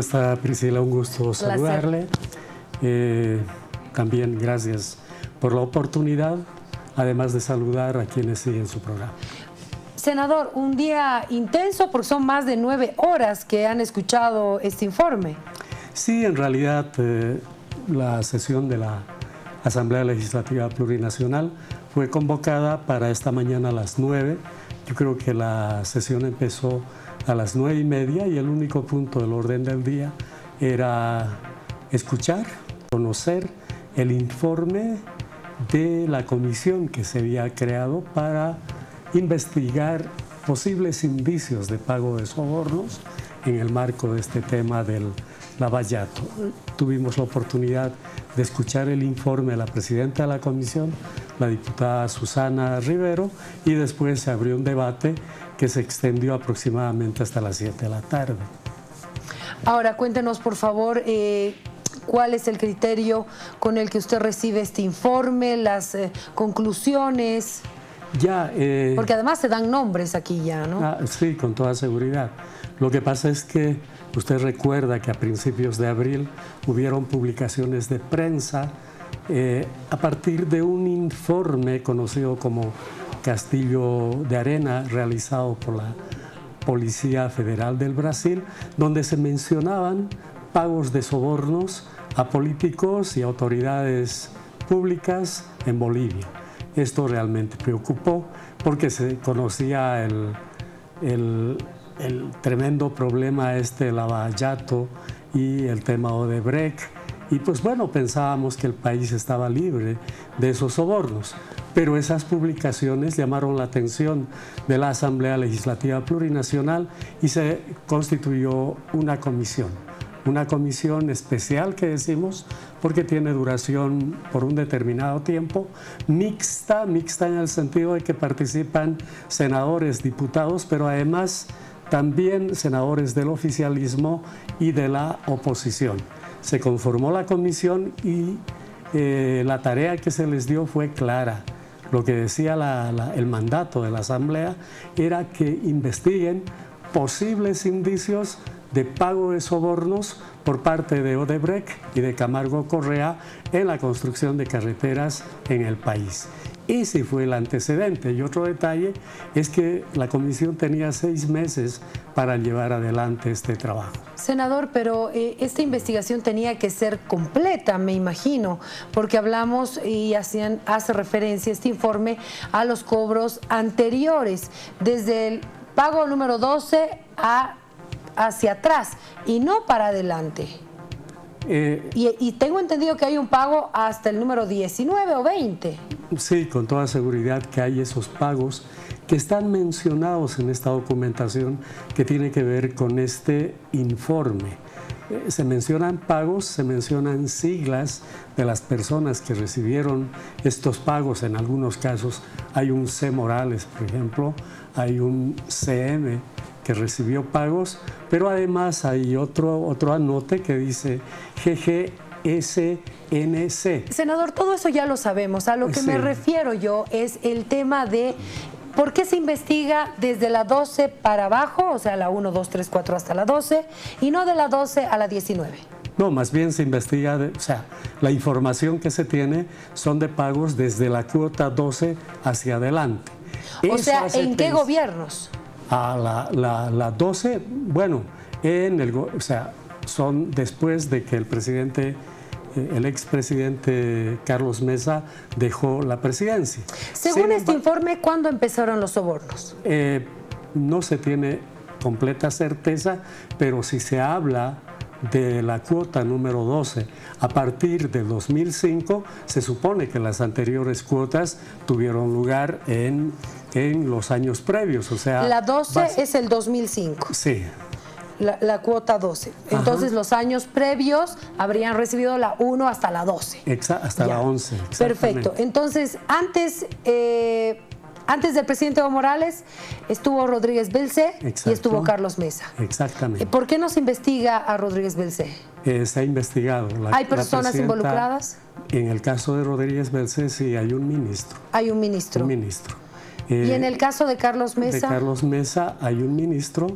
está, Priscila? Un gusto saludarle. También gracias por la oportunidad, además de saludar a quienes siguen su programa. Senador, un día intenso porque son más de 9 horas que han escuchado este informe. Sí, en realidad la sesión de la Asamblea Legislativa Plurinacional fue convocada para esta mañana a las 9. Yo creo que la sesión empezó a las 9:30 y el único punto del orden del día era escuchar, conocer el informe de la comisión que se había creado para investigar posibles indicios de pago de sobornos en el marco de este tema del lavallato. Tuvimos la oportunidad de escuchar el informe de la presidenta de la comisión, la diputada Susana Rivero, y después se abrió un debate que se extendió aproximadamente hasta las 7 de la tarde. Ahora, cuéntenos, por favor, ¿cuál es el criterio con el que usted recibe este informe, las conclusiones? Ya, porque además se dan nombres aquí ya, ¿no? Sí, con toda seguridad. Lo que pasa es que usted recuerda que a principios de abril hubieron publicaciones de prensa a partir de un informe conocido como Castillo de Arena, realizado por la Policía Federal del Brasil, donde se mencionaban pagos de sobornos a políticos y autoridades públicas en Bolivia. Esto realmente preocupó porque se conocía el tremendo problema lavallato y el tema Odebrecht, y pues bueno, pensábamos que el país estaba libre de esos sobornos, pero esas publicaciones llamaron la atención de la Asamblea Legislativa Plurinacional y se constituyó una comisión especial, que decimos, porque tiene duración por un determinado tiempo, mixta en el sentido de que participan senadores, diputados, pero además también senadores del oficialismo y de la oposición. Se conformó la comisión y la tarea que se les dio fue clara. Lo que decía el mandato de la Asamblea era que investiguen posibles indicios de pago de sobornos por parte de Odebrecht y de Camargo Correa en la construcción de carreteras en el país. Ese fue el antecedente. Y otro detalle es que la comisión tenía 6 meses para llevar adelante este trabajo. Senador, pero esta investigación tenía que ser completa, me imagino, porque hablamos y hace referencia este informe a los cobros anteriores, desde el pago número 12 hacia atrás y no para adelante. Y tengo entendido que hay un pago hasta el número 19 o 20. Sí, con toda seguridad que hay esos pagos que están mencionados en esta documentación que tiene que ver con este informe. Se mencionan pagos, se mencionan siglas de las personas que recibieron estos pagos. En algunos casos hay un C. Morales, por ejemplo, hay un CM que recibió pagos, pero además hay otro anote que dice GGSNC. Senador, todo eso ya lo sabemos. A lo que me refiero yo es el tema de por qué se investiga desde la 12 para abajo, o sea, la 1, 2, 3, 4 hasta la 12, y no de la 12 a la 19. No, más bien se investiga, o sea, la información que se tiene son de pagos desde la cuota 12 hacia adelante. O sea, ¿en qué gobiernos? A la 12, bueno, o sea, son después de que el expresidente Carlos Mesa dejó la presidencia. Según este informe, ¿cuándo empezaron los sobornos? No se tiene completa certeza, pero si se habla de la cuota número 12 a partir del 2005, se supone que las anteriores cuotas tuvieron lugar en los años previos. O sea, la 12 es el 2005. Sí. La cuota 12. Entonces, ajá, los años previos habrían recibido la 1 hasta la 12. Hasta la 11. Perfecto. Entonces, antes del presidente Evo Morales estuvo Rodríguez Belcé. Exacto. Y estuvo Carlos Mesa. Exactamente. ¿Por qué no se investiga a Rodríguez Belcé? Se ha investigado. ¿Hay personas involucradas? En el caso de Rodríguez Belcé, sí, hay un ministro. Hay un ministro. Un ministro. ¿Y en el caso de Carlos Mesa? De Carlos Mesa hay un ministro,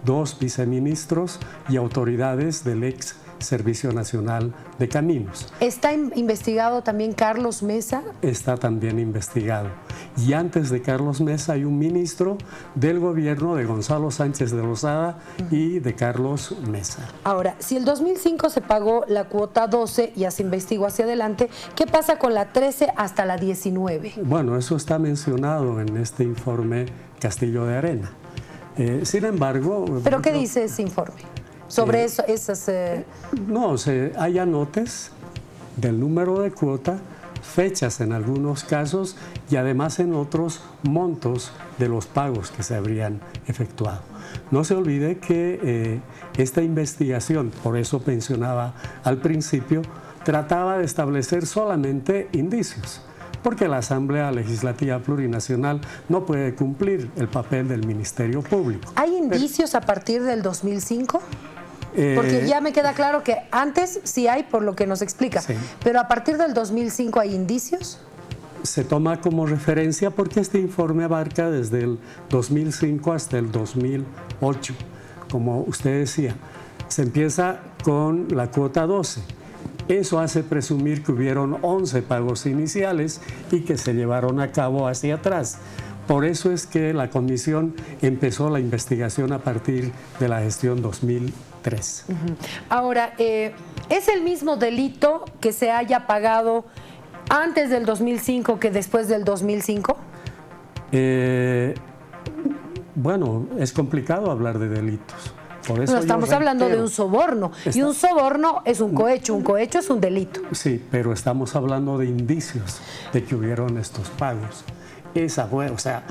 2 viceministros y autoridades del ex Servicio Nacional de Caminos. ¿Está investigado también Carlos Mesa? Está también investigado. Y antes de Carlos Mesa hay un ministro del gobierno de Gonzalo Sánchez de Lozada y de Carlos Mesa. Ahora, si el 2005 se pagó la cuota 12, ya se investigó hacia adelante, ¿qué pasa con la 13 hasta la 19? Bueno, eso está mencionado en este informe Castillo de Arena. Sin embargo... ¿Pero qué dice ese informe? Sobre eso, esas... No, hay anotes del número de cuota, fechas en algunos casos y además en otros montos de los pagos que se habrían efectuado. No se olvide que esta investigación, por eso mencionaba al principio, trataba de establecer solamente indicios, porque la Asamblea Legislativa Plurinacional no puede cumplir el papel del Ministerio Público. ¿Hay indicios a partir del 2005? Porque ya me queda claro que antes sí hay, por lo que nos explica, sí. Pero a partir del 2005 ¿hay indicios? Se toma como referencia porque este informe abarca desde el 2005 hasta el 2008. Como usted decía, se empieza con la cuota 12. Eso hace presumir que hubieron 11 pagos iniciales y que se llevaron a cabo hacia atrás. Por eso es que la comisión empezó la investigación a partir de la gestión 2003. Ahora, ¿es el mismo delito que se haya pagado antes del 2005 que después del 2005? Bueno, es complicado hablar de delitos. Por eso estamos hablando de un soborno, y un soborno es un cohecho es un delito. Sí, pero estamos hablando de indicios de que hubieron estos pagos. Esa fue, o sea,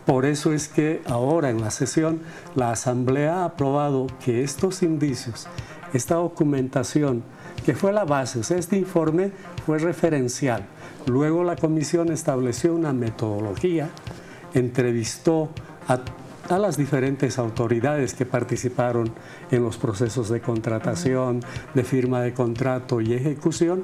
por eso es que ahora en la sesión la Asamblea ha aprobado que estos indicios, esta documentación, que fue la base, o sea, este informe fue referencial. Luego la comisión estableció una metodología, entrevistó a las diferentes autoridades que participaron en los procesos de contratación, de firma de contrato y ejecución.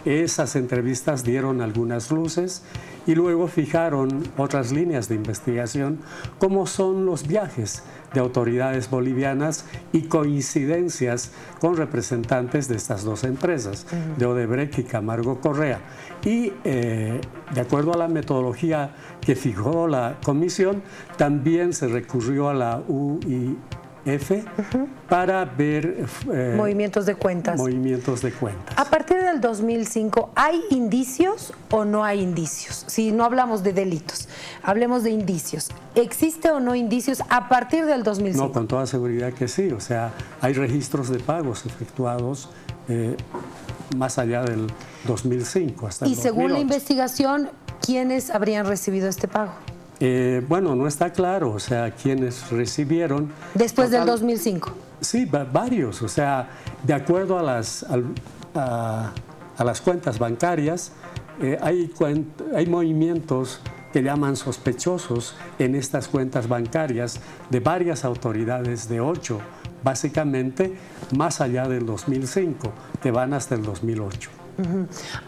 Esas entrevistas dieron algunas luces y luego fijaron otras líneas de investigación, como son los viajes de autoridades bolivianas y coincidencias con representantes de estas dos empresas, de Odebrecht y Camargo Correa. Y de acuerdo a la metodología que fijó la comisión, también se recurrió a la UIF para ver movimientos de cuentas. A partir del 2005, ¿hay indicios o no hay indicios? Si no hablamos de delitos, hablemos de indicios. ¿Existe o no indicios a partir del 2005? No, con toda seguridad que sí. O sea, hay registros de pagos efectuados más allá del 2005 hasta el 2008. Y según la investigación, ¿quiénes habrían recibido este pago? Bueno, no está claro, o sea, quiénes recibieron. ¿Después del 2005? Sí, varios, o sea, de acuerdo a las cuentas bancarias, hay movimientos que llaman sospechosos en estas cuentas bancarias de varias autoridades, de 8, básicamente, más allá del 2005, que van hasta el 2008.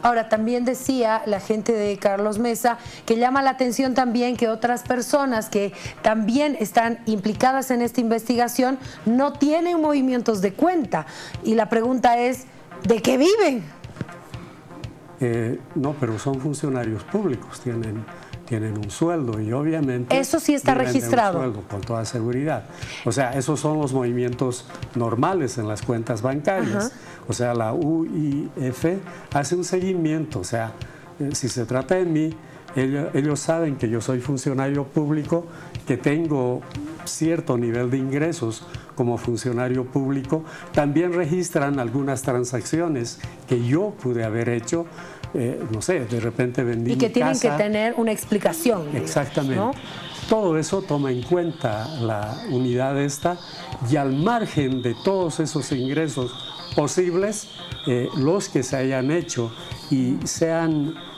Ahora, también decía la gente de Carlos Mesa que llama la atención también que otras personas que también están implicadas en esta investigación no tienen movimientos de cuenta. Y la pregunta es, ¿de qué viven? No, pero son funcionarios públicos, tienen un sueldo y obviamente... Eso sí está registrado. Un sueldo, con toda seguridad. O sea, esos son los movimientos normales en las cuentas bancarias. O sea, la UIF hace un seguimiento. O sea, si se trata de mí, ellos saben que yo soy funcionario público, que tengo cierto nivel de ingresos como funcionario público. También registran algunas transacciones que yo pude haber hecho. No sé, de repente vendí mi casa. Y que tienen que tener una explicación. Exactamente. ¿No? Todo eso toma en cuenta la unidad esta, y al margen de todos esos ingresos posibles, los que se hayan hecho y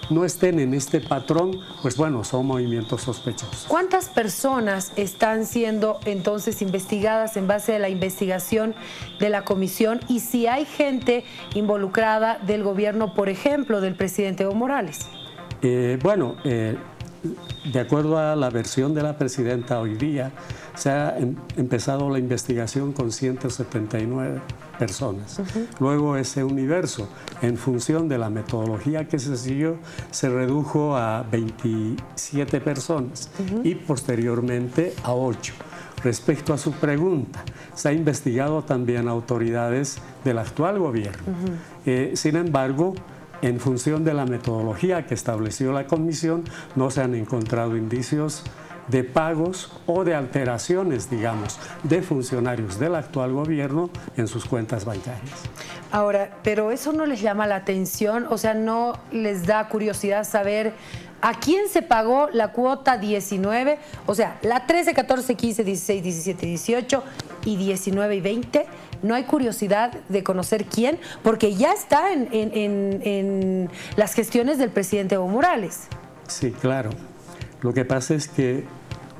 no estén en este patrón, pues bueno, son movimientos sospechosos. ¿Cuántas personas están siendo entonces investigadas en base a la investigación de la comisión? Y si hay gente involucrada del gobierno, por ejemplo, del presidente Evo Morales. de acuerdo a la versión de la presidenta hoy día, se ha empezado la investigación con 179 personas. Luego ese universo, en función de la metodología que se siguió, se redujo a 27 personas y posteriormente a 8. Respecto a su pregunta, se ha investigado también a autoridades del actual gobierno. Sin embargo, en función de la metodología que estableció la comisión, no se han encontrado indicios de pagos o de alteraciones, digamos, de funcionarios del actual gobierno en sus cuentas bancarias. Ahora, pero eso no les llama la atención, o sea, no les da curiosidad saber a quién se pagó la cuota 19, o sea, la 13, 14, 15, 16, 17, 18 y 19 y 20. ¿No hay curiosidad de conocer quién? Porque ya está en las gestiones del presidente Evo Morales. Sí, claro. Lo que pasa es que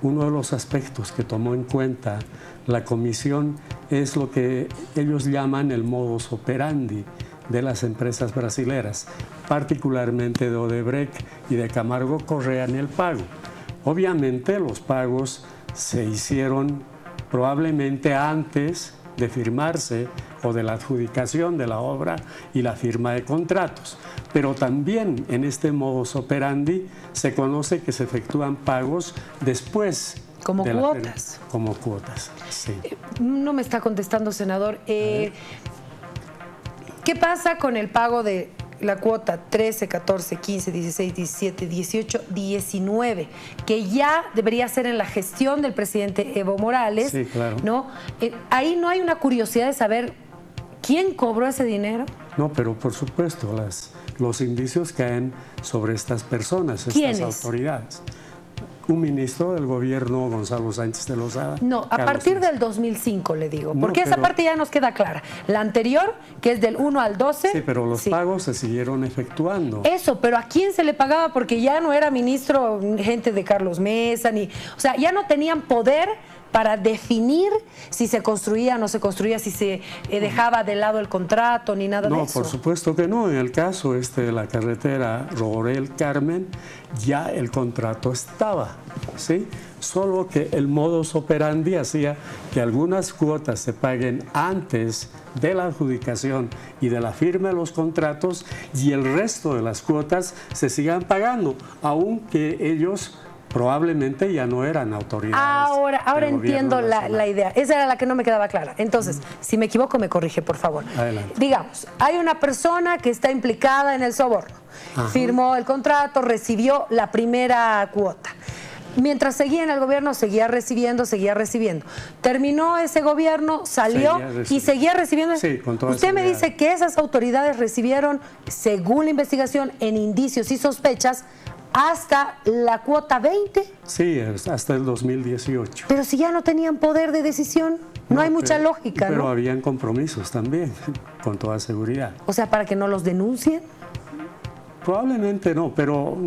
uno de los aspectos que tomó en cuenta la comisión es lo que ellos llaman el modus operandi de las empresas brasileras, particularmente de Odebrecht y de Camargo Correa en el pago. Obviamente los pagos se hicieron probablemente antes de firmarse o de la adjudicación de la obra y la firma de contratos. Pero también en este modus operandi se conoce que se efectúan pagos después. Como cuotas. Como cuotas, sí. No me está contestando, senador. ¿Qué pasa con el pago de la cuota 13, 14, 15, 16, 17, 18, 19, que ya debería ser en la gestión del presidente Evo Morales? Sí, claro. ¿No? Ahí no hay una curiosidad de saber quién cobró ese dinero. No, pero por supuesto, los indicios caen sobre estas personas, ¿Quiénes? estas autoridades. Un ministro del gobierno, Gonzalo Sánchez de Lozada. No, a partir del 2005 le digo, porque pero esa parte ya nos queda clara. La anterior, que es del 1 al 12. Sí, pero los pagos se siguieron efectuando. Eso, pero ¿a quién se le pagaba? Porque ya no era ministro gente de Carlos Mesa, o sea, ya no tenían poder para definir si se construía o no se construía, si se dejaba de lado el contrato, ni nada de eso. No, por supuesto que no. En el caso de la carretera Rogorel Carmen, ya el contrato estaba, ¿sí? Solo que el modus operandi hacía que algunas cuotas se paguen antes de la adjudicación y de la firma de los contratos y el resto de las cuotas se sigan pagando, aunque ellos probablemente ya no eran autoridades. Ahora entiendo la idea. Esa era la que no me quedaba clara. Entonces, si me equivoco, me corrige, por favor. Adelante. Digamos, hay una persona que está implicada en el soborno. Ajá. Firmó el contrato, recibió la primera cuota. Mientras seguía en el gobierno, seguía recibiendo. Terminó ese gobierno, salió y seguía recibiendo. Sí, con toda Usted seguridad. me dice que esas autoridades recibieron, según la investigación, en indicios y sospechas, hasta la cuota 20. Sí, hasta el 2018. Pero si ya no tenían poder de decisión, no hay mucha lógica, pero ¿no? habían compromisos también, con toda seguridad. O sea, ¿para que no los denuncien? Probablemente no, pero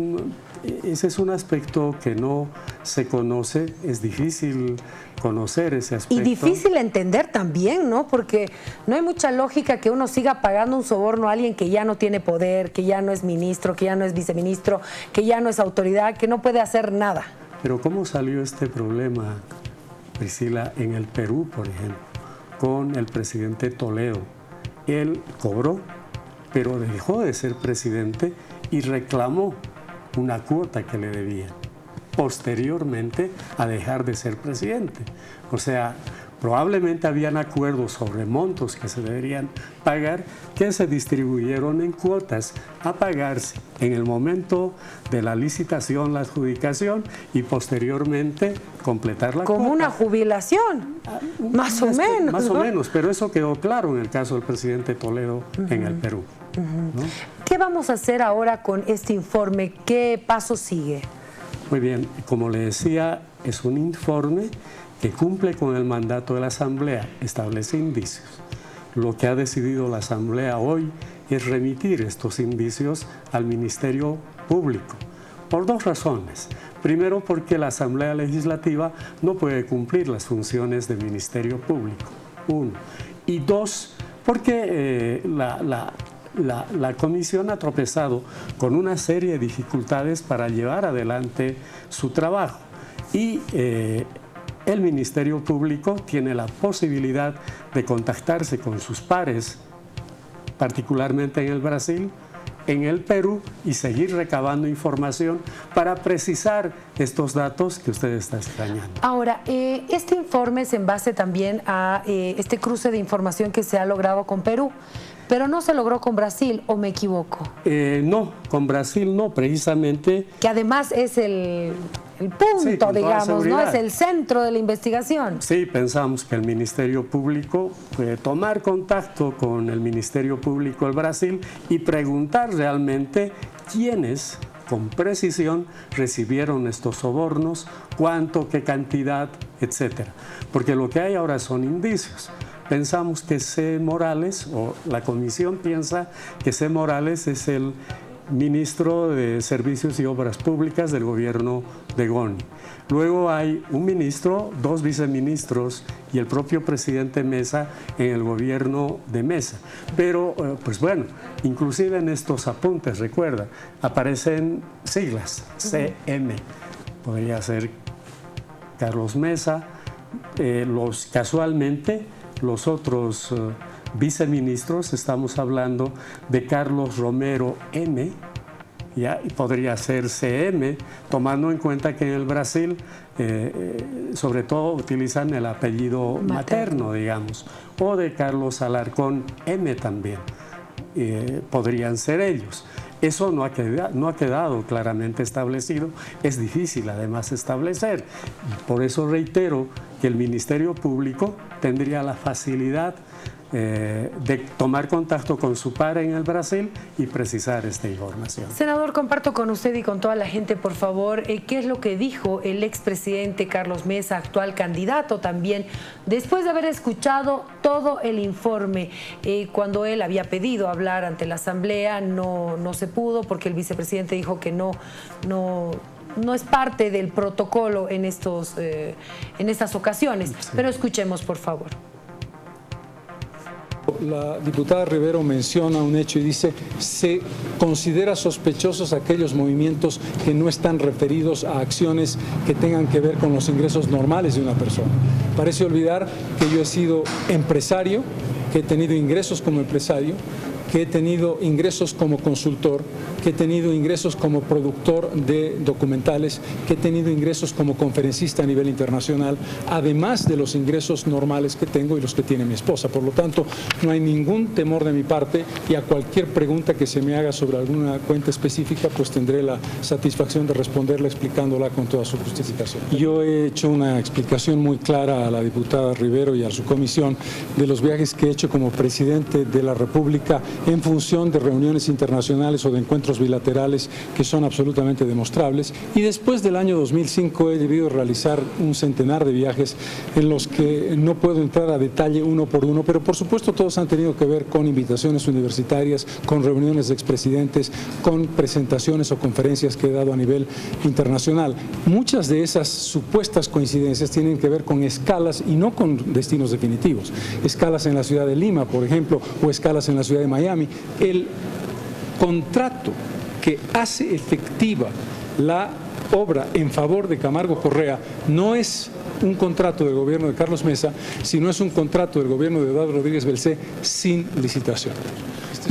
ese es un aspecto que no se conoce, es difícil conocer ese aspecto. Y difícil entender también, ¿no? Porque no hay mucha lógica que uno siga pagando un soborno a alguien que ya no tiene poder, que ya no es ministro, que ya no es viceministro, que ya no es autoridad, que no puede hacer nada. Pero ¿cómo salió este problema, Priscila, en el Perú, por ejemplo, con el presidente Toledo? Él cobró, pero dejó de ser presidente y reclamó una cuota que le debían, posteriormente a dejar de ser presidente. O sea, probablemente habían acuerdos sobre montos que se deberían pagar que se distribuyeron en cuotas a pagarse en el momento de la licitación, la adjudicación y posteriormente completar la cuota. Como una jubilación, más o menos. Más o menos, pero eso quedó claro en el caso del presidente Toledo en el Perú. ¿No? ¿Qué vamos a hacer ahora con este informe? ¿Qué paso sigue? Muy bien, como le decía, es un informe que cumple con el mandato de la Asamblea, establece indicios. Lo que ha decidido la Asamblea hoy es remitir estos indicios al Ministerio Público, por dos razones. Primero, porque la Asamblea Legislativa no puede cumplir las funciones del Ministerio Público, uno. Y dos, porque la comisión ha tropezado con una serie de dificultades para llevar adelante su trabajo y el Ministerio Público tiene la posibilidad de contactarse con sus pares, particularmente en el Brasil, en el Perú, y seguir recabando información para precisar estos datos que usted está extrañando. Ahora, este informe es en base también a este cruce de información que se ha logrado con Perú, pero no se logró con Brasil, ¿o me equivoco? No, con Brasil no, precisamente. Que además es el punto, sí, digamos, ¿no? Es el centro de la investigación. Sí, pensamos que el Ministerio Público puede tomar contacto con el Ministerio Público del Brasil y preguntar realmente quiénes, con precisión, recibieron estos sobornos, cuánto, qué cantidad, etcétera. Porque lo que hay ahora son indicios. Pensamos que C. Morales, o la comisión piensa que C. Morales es el ministro de Servicios y Obras Públicas del gobierno de Goni. Luego hay un ministro, dos viceministros y el propio presidente Mesa en el gobierno de Mesa. Pero, pues bueno, inclusive en estos apuntes, recuerda, aparecen siglas, CM. Podría ser Carlos Mesa, casualmente los otros viceministros, estamos hablando de Carlos Romero M, ¿ya? Y podría ser CM, tomando en cuenta que en el Brasil sobre todo utilizan el apellido materno, digamos, o de Carlos Alarcón M también, podrían ser ellos. Eso no ha quedado claramente establecido, es difícil además establecer. Y por eso reitero que el Ministerio Público tendría la facilidad de tomar contacto con su par en el Brasil y precisar esta información. Senador, comparto con usted y con toda la gente, por favor, qué es lo que dijo el expresidente Carlos Mesa, actual candidato también, después de haber escuchado todo el informe. Cuando él había pedido hablar ante la Asamblea, no se pudo porque el vicepresidente dijo que no es parte del protocolo en estas ocasiones. Sí. Pero escuchemos, por favor. La diputada Rivero menciona un hecho y dice: se considera sospechosos aquellos movimientos que no están referidos a acciones que tengan que ver con los ingresos normales de una persona. Parece olvidar que yo he sido empresario, que he tenido ingresos como empresario, que he tenido ingresos como consultor, que he tenido ingresos como productor de documentales, que he tenido ingresos como conferencista a nivel internacional, además de los ingresos normales que tengo y los que tiene mi esposa. Por lo tanto, no hay ningún temor de mi parte, y a cualquier pregunta que se me haga sobre alguna cuenta específica, pues tendré la satisfacción de responderla explicándola con toda su justificación. Yo he hecho una explicación muy clara a la diputada Rivero y a su comisión de los viajes que he hecho como presidente de la República en función de reuniones internacionales o de encuentros bilaterales que son absolutamente demostrables, y después del año 2005 he debido realizar un centenar de viajes en los que no puedo entrar a detalle uno por uno, pero por supuesto todos han tenido que ver con invitaciones universitarias, con reuniones de expresidentes, con presentaciones o conferencias que he dado a nivel internacional. Muchas de esas supuestas coincidencias tienen que ver con escalas y no con destinos definitivos. Escalas en la ciudad de Lima, por ejemplo, o escalas en la ciudad de Miami. El contrato que hace efectiva la obra en favor de Camargo Correa no es un contrato del gobierno de Carlos Mesa, sino es un contrato del gobierno de Eduardo Rodríguez Belcé sin licitación.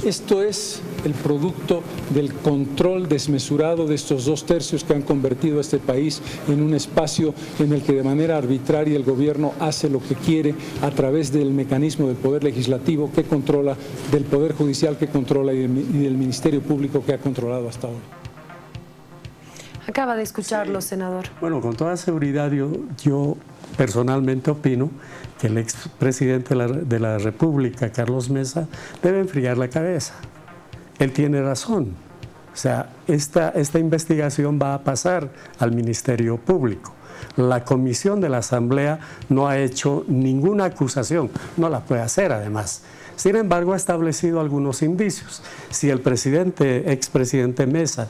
Esto es el producto del control desmesurado de estos 2/3 que han convertido a este país en un espacio en el que de manera arbitraria el gobierno hace lo que quiere a través del mecanismo del Poder Legislativo que controla, del Poder Judicial que controla y del Ministerio Público que ha controlado hasta hoy. Acaba de escucharlo, senador. Bueno, con toda seguridad yo personalmente opino que el expresidente de la República, Carlos Mesa, debe enfriar la cabeza. Él tiene razón. O sea, esta investigación va a pasar al Ministerio Público. La comisión de la Asamblea no ha hecho ninguna acusación, no la puede hacer además. Sin embargo, ha establecido algunos indicios. Si el expresidente Mesa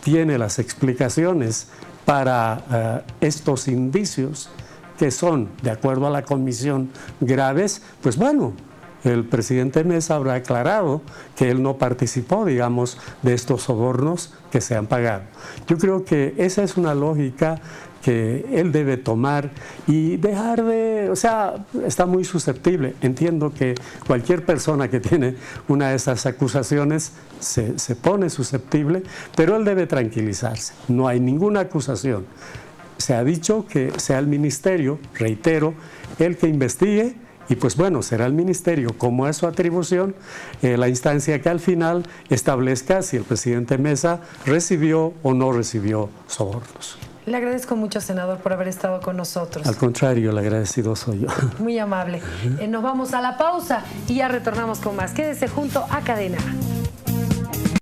tiene las explicaciones para estos indicios, que son, de acuerdo a la comisión, graves, pues bueno, el presidente Mesa habrá aclarado que él no participó, digamos, de estos sobornos que se han pagado. Yo creo que esa es una lógica que él debe tomar y dejar de, o sea, está muy susceptible. Entiendo que cualquier persona que tiene una de esas acusaciones se pone susceptible, pero él debe tranquilizarse. No hay ninguna acusación. Se ha dicho que sea el ministerio, reitero, el que investigue, y pues bueno, será el ministerio, como es su atribución, la instancia que al final establezca si el presidente Mesa recibió o no recibió sobornos. Le agradezco mucho, senador, por haber estado con nosotros. Al contrario, el agradecido soy yo. Muy amable. Nos vamos a la pausa y ya retornamos con más. Quédese junto a Cadena.